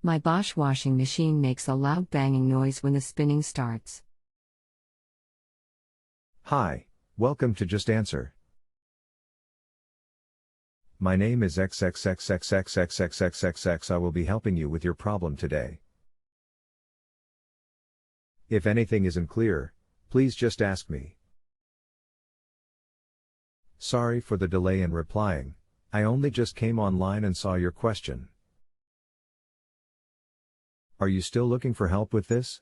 My Bosch washing machine makes a loud banging noise when the spinning starts. Hi, welcome to Just Answer. My name is XXXXX I will be helping you with your problem today. If anything isn't clear, please just ask me. Sorry for the delay in replying, I only just came online and saw your question. Are you still looking for help with this?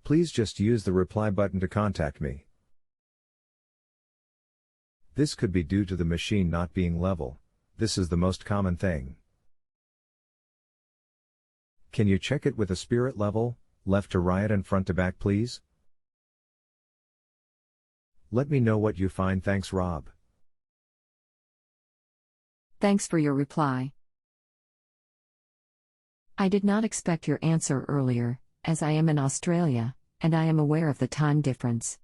Please just use the reply button to contact me. This could be due to the machine not being level. This is the most common thing. Can you check it with a spirit level, left to right and front to back please? Let me know what you find. Thanks, Rob. Thanks for your reply. I did not expect your answer earlier, as I am in Australia, and I am aware of the time difference.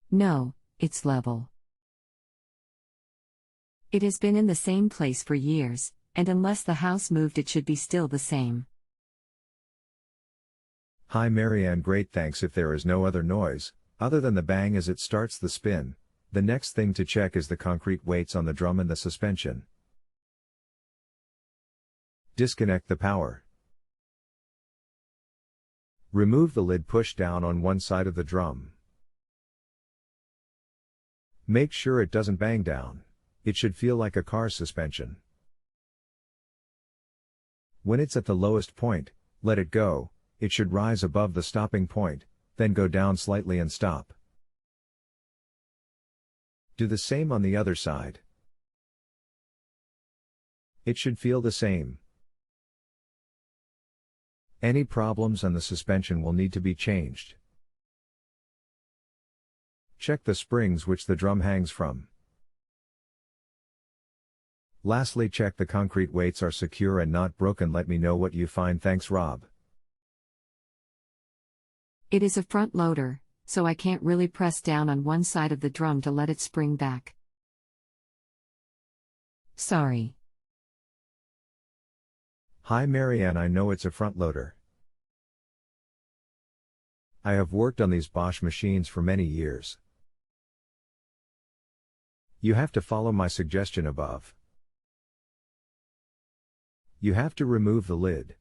No, it's level. It has been in the same place for years, and unless the house moved it should be still the same. Hi Marianne, great, thanks. If there is no other noise, other than the bang as it starts the spin, the next thing to check is the concrete weights on the drum and the suspension. Disconnect the power. Remove the lid, push down on one side of the drum. Make sure it doesn't bang down. It should feel like a car's suspension. When it's at the lowest point, let it go. It should rise above the stopping point, then go down slightly and stop. Do the same on the other side. It should feel the same. Any problems and the suspension will need to be changed. Check the springs which the drum hangs from. Lastly, check the concrete weights are secure and not broken. Let me know what you find. Thanks, Rob. It is a front loader, so I can't really press down on one side of the drum to let it spring back. Sorry. Hi Marianne, I know it's a front loader. I have worked on these Bosch machines for many years. You have to follow my suggestion above. You have to remove the lid.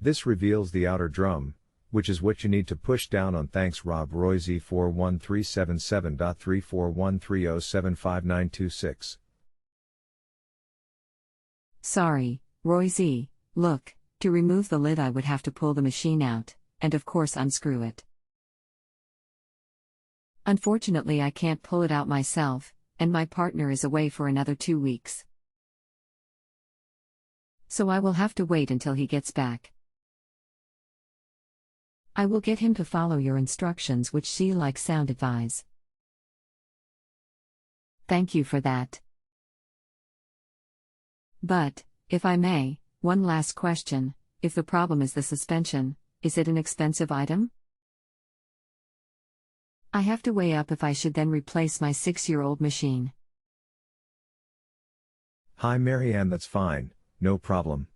This reveals the outer drum, which is what you need to push down on. Thanks, Rob. Roy Z41377.34130759226. Sorry, Roy Z. Look, to remove the lid I would have to pull the machine out, and of course unscrew it. Unfortunately I can't pull it out myself, and my partner is away for another 2 weeks. So I will have to wait until he gets back. I will get him to follow your instructions which see like sound advise. Thank you for that. But, if I may, one last question: if the problem is the suspension, is it an expensive item? I have to weigh up if I should then replace my 6-year-old machine. Hi Marianne, that's fine, no problem.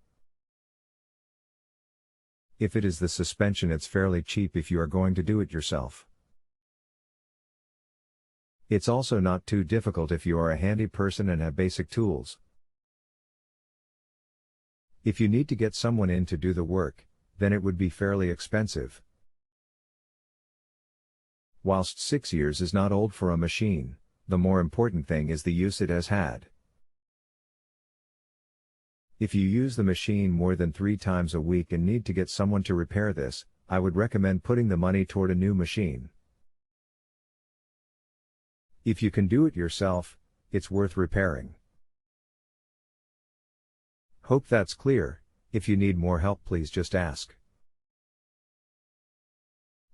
If it is the suspension, it's fairly cheap if you are going to do it yourself. It's also not too difficult if you are a handy person and have basic tools. If you need to get someone in to do the work, then it would be fairly expensive. Whilst 6 years is not old for a machine, the more important thing is the use it has had. If you use the machine more than 3 times a week and need to get someone to repair this, I would recommend putting the money toward a new machine. If you can do it yourself, it's worth repairing. Hope that's clear. If you need more help, please just ask.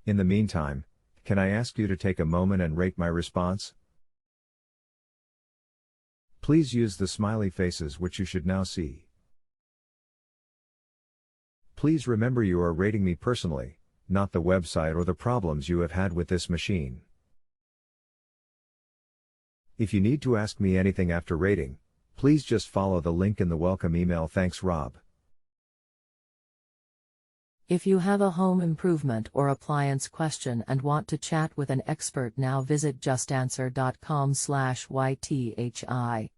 In the meantime, can I ask you to take a moment and rate my response? Please use the smiley faces which you should now see. Please remember you are rating me personally, not the website or the problems you have had with this machine. If you need to ask me anything after rating, please just follow the link in the welcome email. Thanks, Rob. If you have a home improvement or appliance question and want to chat with an expert now, visit justanswer.com/YTHI.